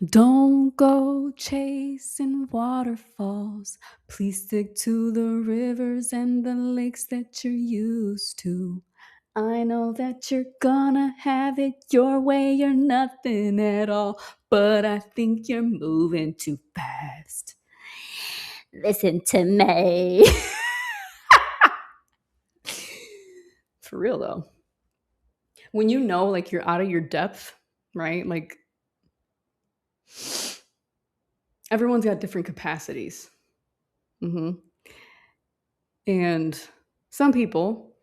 Don't go chasing waterfalls. Please stick to the rivers and the lakes that you're used to. I know that you're gonna have it your way, you're nothing at all, but I think you're moving too fast. Listen to me. For real though. When you know like you're out of your depth, right? Like everyone's got different capacities. And some people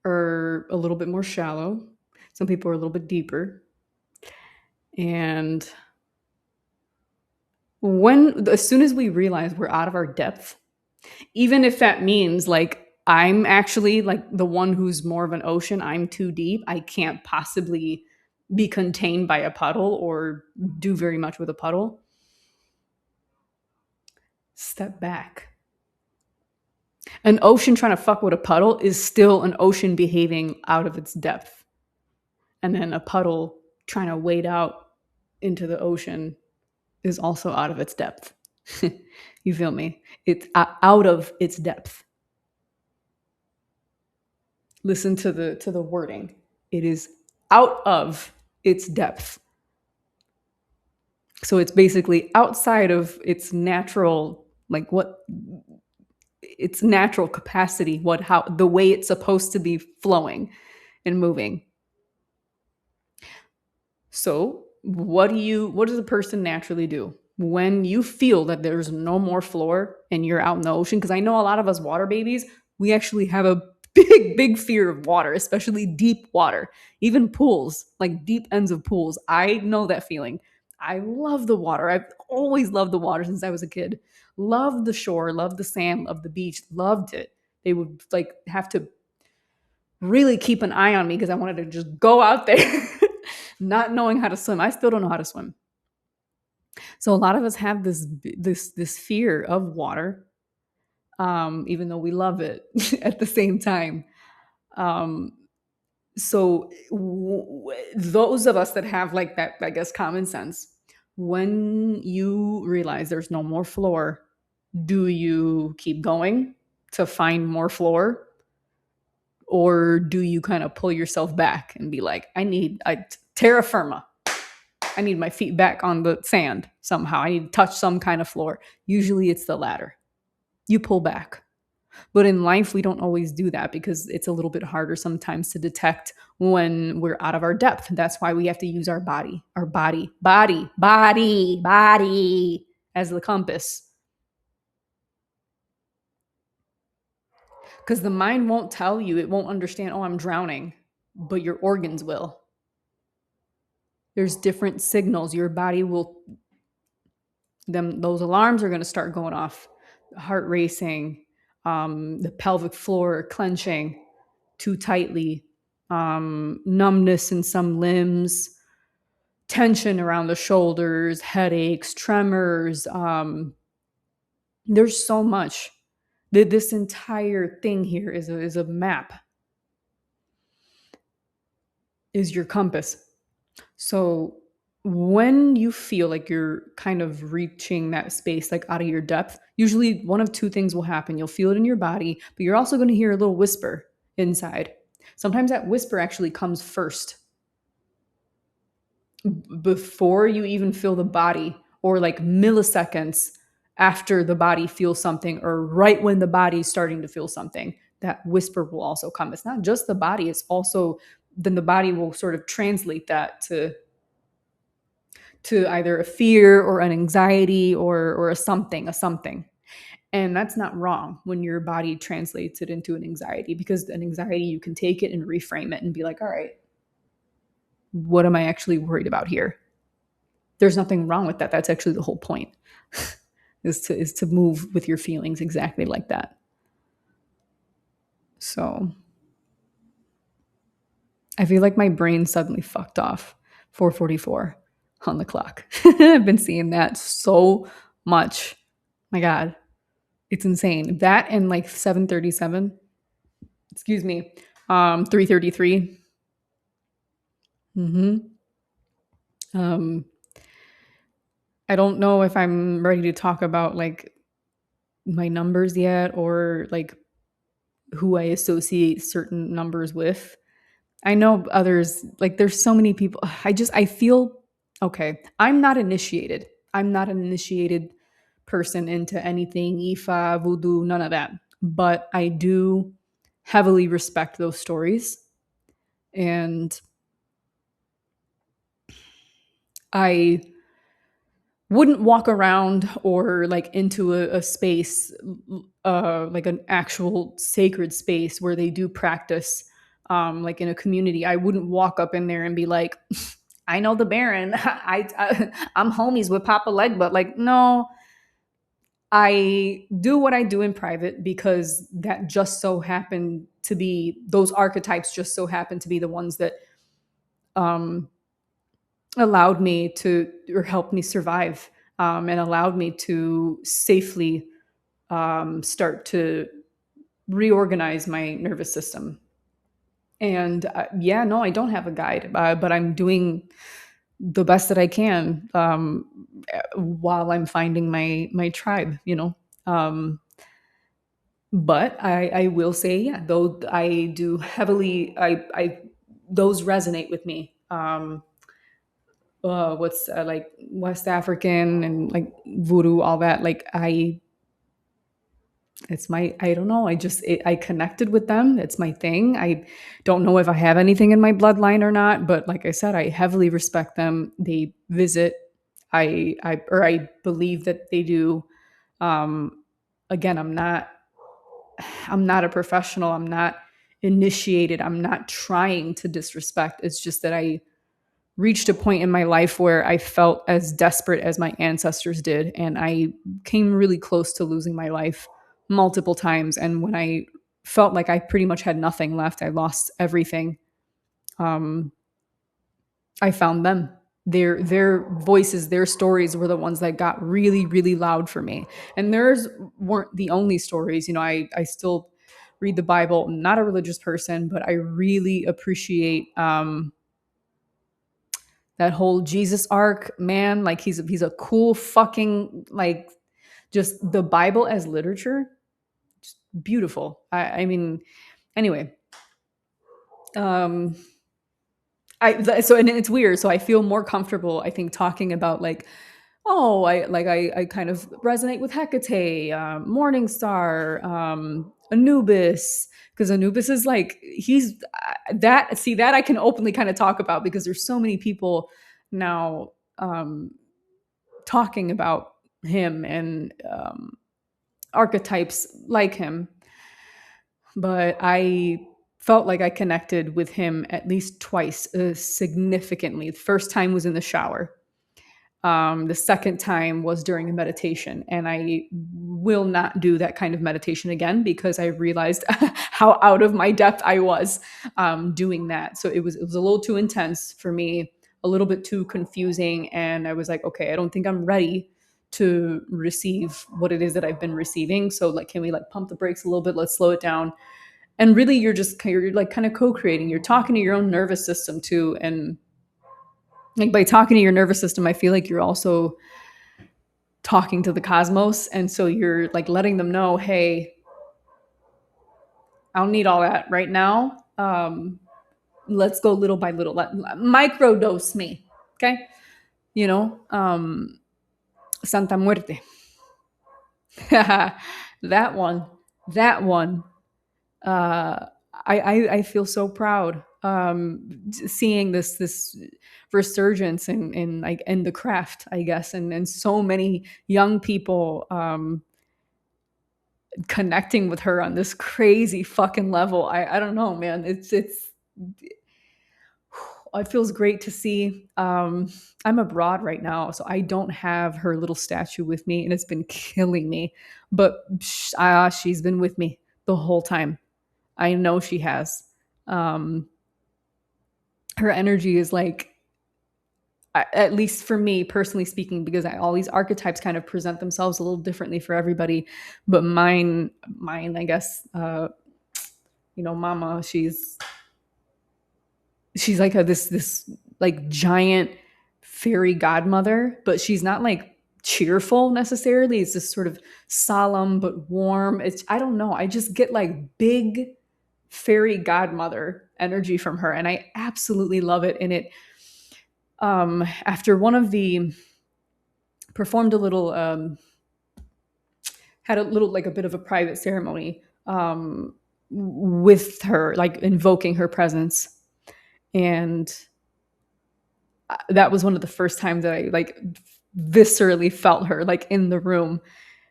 are a little bit more shallow. Some people are a little bit deeper. And as soon as we realize we're out of our depth, even if that means like I'm actually like the one who's more of an ocean, I'm too deep, I can't possibly be contained by a puddle or do very much with a puddle. Step back. An ocean trying to fuck with a puddle is still an ocean behaving out of its depth. And then a puddle trying to wade out into the ocean is also out of its depth. You feel me? It's out of its depth. Listen to the wording. It is out of its depth. So it's basically outside of its natural, like what its natural capacity, how the way it's supposed to be flowing and moving. So what does a person naturally do when you feel that there's no more floor and you're out in the ocean? Because I know a lot of us water babies, we actually have a big fear of water, especially deep water, even pools, like deep ends of pools. I know that feeling. I love the water. I've always loved the water since I was a kid. Loved the shore, loved the sand, loved the beach, loved it. They would like have to really keep an eye on me because I wanted to just go out there not knowing how to swim. I still don't know how to swim. So a lot of us have this fear of water, even though we love it at the same time. Um, those of us that have like that, I guess, common sense, when you realize there's no more floor, do you keep going to find more floor? Or do you kind of pull yourself back and be like, I need a terra firma. I need my feet back on the sand somehow. I need to touch some kind of floor. Usually it's the latter. You pull back. But in life, we don't always do that because it's a little bit harder sometimes to detect when we're out of our depth. That's why we have to use our body as the compass. Because the mind won't tell you, it won't understand, oh, I'm drowning, but your organs will. There's different signals. Your body will, those alarms are going to start going off. Heart racing, the pelvic floor clenching too tightly, numbness in some limbs, tension around the shoulders, headaches, tremors. There's so much. This entire thing here is a map, is your compass. So when you feel like you're kind of reaching that space, like out of your depth, usually one of two things will happen. You'll feel it in your body, but you're also going to hear a little whisper inside. Sometimes that whisper actually comes first before you even feel the body, or like milliseconds after the body feels something, or right when the body's starting to feel something. That whisper will also come. It's not just the body, it's also then the body will sort of translate that to either a fear or an anxiety or a something. And that's not wrong when your body translates it into an anxiety, because an anxiety, you can take it and reframe it and be like, all right, what am I actually worried about here? There's nothing wrong with that. That's actually the whole point, is to move with your feelings exactly like that. So I feel like my brain suddenly fucked off. 4:44 on the clock. I've been seeing that so much. My God, it's insane. That and like 7:37. Excuse me. 3:33. Mm-hmm. I don't know if I'm ready to talk about like my numbers yet or like who I associate certain numbers with. I know others, like there's so many people. I feel okay. I'm not initiated. I'm not an initiated person into anything, Ifa, voodoo, none of that. But I do heavily respect those stories. And I wouldn't walk around or like into a space like an actual sacred space where they do practice like in a community. I wouldn't walk up in there and be like, I know the Baron. I'm homies with Papa Legba. Like, no, I do what I do in private because that just so happened to be those archetypes just so happen to be the ones that um allowed me to or helped me survive, and allowed me to safely start to reorganize my nervous system. And yeah, no, I don't have a guide, but I'm doing the best that I can while I'm finding my tribe, you know. Um, but I will say, yeah, though I do heavily, I those resonate with me. What's like West African and like voodoo, all that. Like it's my, I don't know. I connected with them. It's my thing. I don't know if I have anything in my bloodline or not, but like I said, I heavily respect them. They visit. I believe that they do. Um, again, I'm not a professional. I'm not initiated. I'm not trying to disrespect. It's just that I reached a point in my life where I felt as desperate as my ancestors did. And I came really close to losing my life multiple times. And when I felt like I pretty much had nothing left, I lost everything. Um, I found them. Their voices, their stories were the ones that got really, really loud for me. And theirs weren't the only stories. You know, I still read the Bible. I'm not a religious person, but I really appreciate that whole Jesus arc, man. Like he's a cool fucking like just the Bible as literature, just beautiful. I mean, anyway, um, and it's weird. So I feel more comfortable, I think, talking about like, oh, I kind of resonate with Hecate, Morning Star, Anubis, because Anubis is like he's that. See that I can openly kind of talk about because there's so many people now talking about him and archetypes like him. But I felt like I connected with him at least twice, significantly. The first time was in the shower. The second time was during a meditation, and I will not do that kind of meditation again because I realized how out of my depth I was doing that. So it was a little too intense for me, a little bit too confusing, and I was like, okay, I don't think I'm ready to receive what it is that I've been receiving. So like, can we like pump the brakes a little bit? Let's slow it down. And really, you're like kind of co-creating. You're talking to your own nervous system too, and like by talking to your nervous system, I feel like you're also talking to the cosmos. And so you're like letting them know, hey, I don't need all that right now. Let's go little by little. Micro dose me. Okay. You know, Santa Muerte. that one. That one. Uh, I feel so proud seeing this resurgence in like in the craft, I guess, and so many young people connecting with her on this crazy fucking level. I don't know, man. It's it feels great to see. I'm abroad right now, so I don't have her little statue with me, and it's been killing me. But she's been with me the whole time. I know she has. Um, her energy is like, at least for me personally speaking, because all these archetypes kind of present themselves a little differently for everybody. But mine, I guess, Mama, she's like this like giant fairy godmother, but she's not like cheerful necessarily. It's just sort of solemn but warm. It's, I don't know. I just get like big fairy godmother energy from her, and I absolutely love it. And it, after one of the performed a little, had a little, like a bit of a private ceremony, with her, like invoking her presence. And that was one of the first times that I like viscerally felt her like in the room.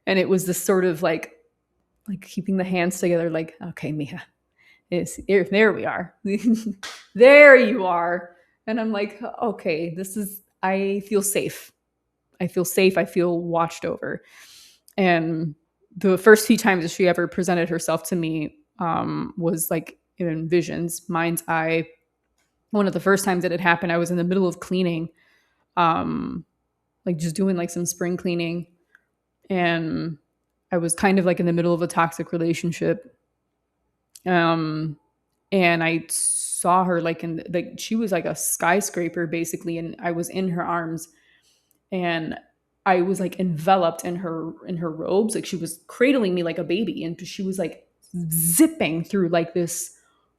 And it was this sort of like keeping the hands together, like, okay, Mija, is here, there we are. There you are. And I'm like, okay, this is, I feel safe. I feel safe. I feel watched over. And the first few times that she ever presented herself to me, was like in visions, mind's eye. One of the first times that it happened, I was in the middle of cleaning, um, like just doing like some spring cleaning. And I was kind of like in the middle of a toxic relationship. Um, and I saw her like in, like, she was like a skyscraper basically. And I was in her arms, and I was like enveloped in her robes. Like she was cradling me like a baby. And she was like zipping through like this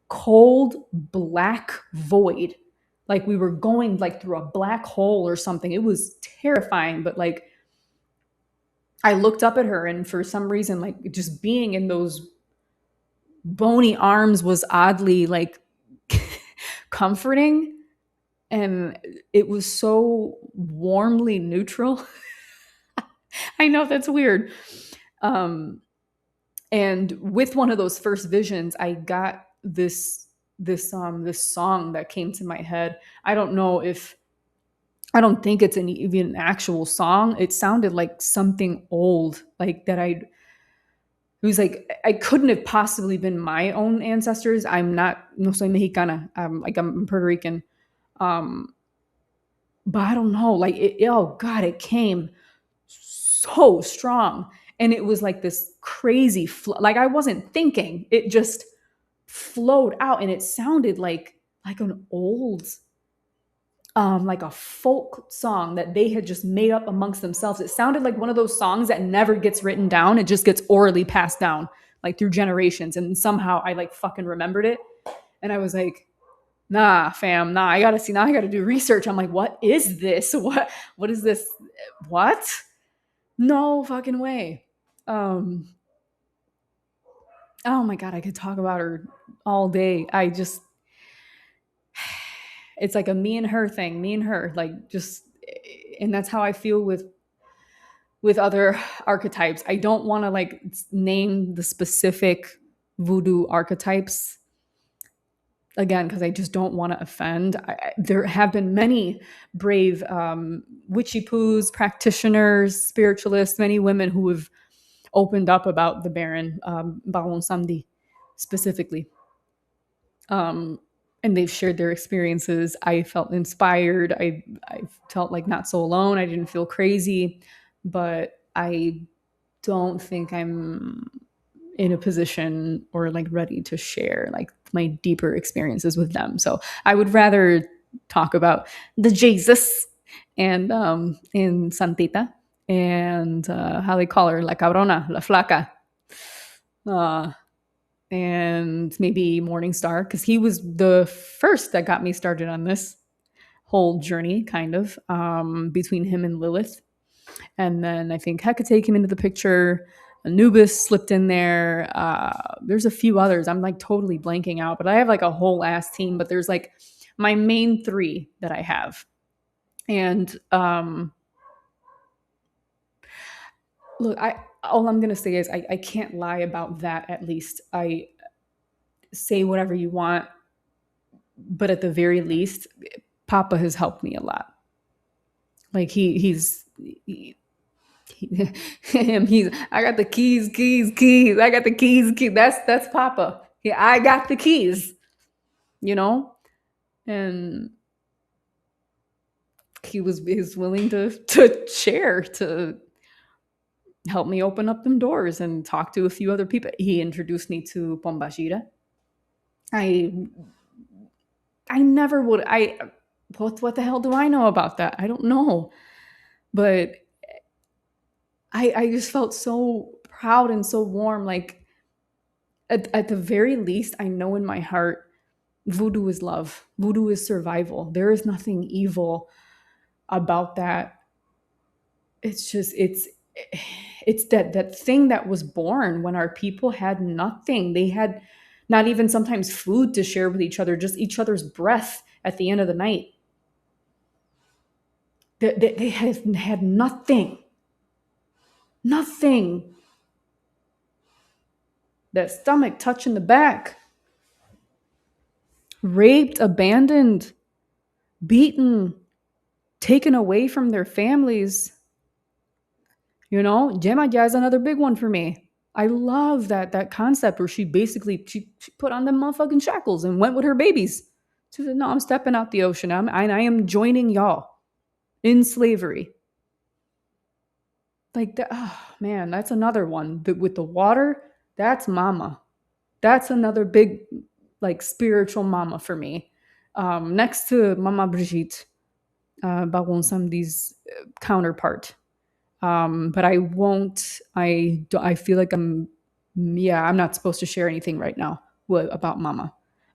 cold black void. Like we were going like through a black hole or something. It was terrifying, but like I looked up at her, and for some reason, like just being in those bony arms was oddly like comforting. And it was so warmly neutral. I know that's weird. Um, and with one of those first visions, I got this song that came to my head. I don't know if, I don't think it's even an actual song. It sounded like something old, like that I, it was like I couldn't have possibly been my own ancestors. I'm not, no soy mexicana. Like I'm Puerto Rican. Um, but I don't know. Like oh God, it came so strong, and it was like this crazy. Like I wasn't thinking. It just flowed out, and it sounded like an old, like a folk song that they had just made up amongst themselves. It sounded like one of those songs that never gets written down. It just gets orally passed down like through generations. And somehow I like fucking remembered it. And I was like, nah, fam, nah, I gotta see, now I gotta do research. I'm like, what is this? What is this? What? No fucking way. Um, oh my God, I could talk about her all day. I just, it's like a me and her thing, me and her, like just, and that's how I feel with other archetypes. I don't want to like name the specific voodoo archetypes again because I just don't want to offend. There have been many brave, witchy poos, practitioners, spiritualists, many women who have opened up about the Baron, Baron Samedi specifically. Um, and they've shared their experiences. I felt inspired. I felt like not so alone. I didn't feel crazy, but I don't think I'm in a position or like ready to share like my deeper experiences with them. So I would rather talk about the Jesus and Santita and how they call her, La Cabrona, La Flaca. Uh, and maybe Morningstar, because he was the first that got me started on this whole journey, kind of, between him and Lilith. And then I think Hecate came into the picture. Anubis slipped in there. There's a few others. I'm like totally blanking out, but I have like a whole ass team. But there's like my main three that I have. And look, all I'm gonna say is I can't lie about that. At least I say whatever you want, but at the very least, Papa has helped me a lot. Like he's I got the keys. I got the keys. That's Papa. Yeah, I got the keys. You know, and he's willing to share, to help me open up them doors and talk to a few other people. He introduced me to Pombashira. I I never would. What the hell do I know about that? I don't know. But I just felt so proud and so warm. Like at the very least, I know in my heart, voodoo is love. Voodoo is survival. There is nothing evil about that. It's just it's that thing that was born when our people had nothing. They had not even sometimes food to share with each other, just each other's breath at the end of the night. They had nothing. Nothing. That stomach touching the back. Raped, abandoned, beaten, taken away from their families. You know, Jemaya is another big one for me. I love that concept where she basically she put on them motherfucking shackles and went with her babies. She said, "No, I'm stepping out the ocean. I am joining y'all in slavery." Like that. Oh man, that's another one. With the water, that's mama. That's another big like spiritual mama for me. Next to Mama Brigitte, Bagonsamdi's counterpart. But I won't. I feel like yeah, I'm not supposed to share anything right now about Mama.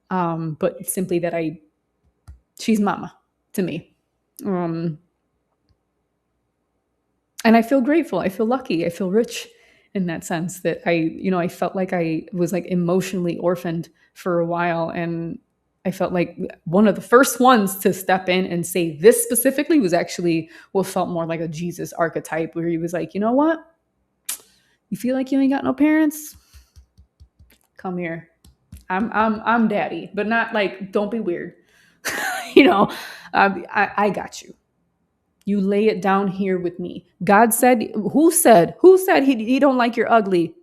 But simply that she's Mama to me. Um, and I feel grateful. I feel lucky. I feel rich in that sense that I felt like I was like emotionally orphaned for a while. And I felt like one of the first ones to step in and say this specifically was actually what felt more like a Jesus archetype, where he was like, you know what? You feel like you ain't got no parents? Come here. I'm daddy, but not like don't be weird. you know, I got you. You lay it down here with me. God said, who said he don't like your ugly?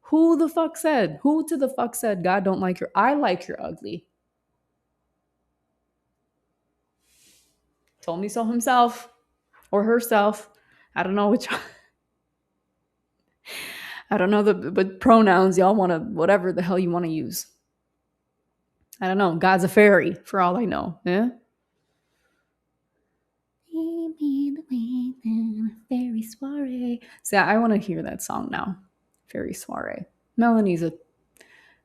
Who the fuck said? Who to the fuck said God don't like your? I like your ugly. Told me so himself or herself. I don't know which. I don't know but pronouns y'all want to whatever the hell you want to use. I don't know. God's a fairy for all I know. Yeah. Fairy soiree. So I want to hear that song now. Fairy soiree. Melanie's a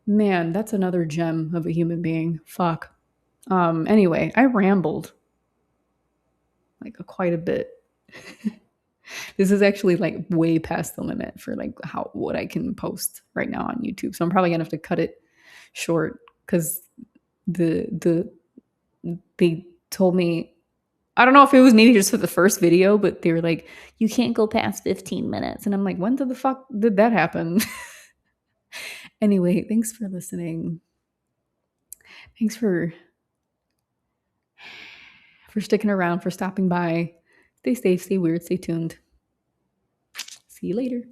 man. That's another gem of a human being. Fuck. Anyway, I rambled like quite a bit. This is actually like way past the limit for like what I can post right now on YouTube. So I'm probably gonna have to cut it short because the they told me, I don't know if it was maybe just for the first video, but they were like, you can't go past 15 minutes. And I'm like, when the fuck did that happen? Anyway, thanks for listening. Thanks for sticking around, for stopping by. Stay safe, stay weird, stay tuned. See you later.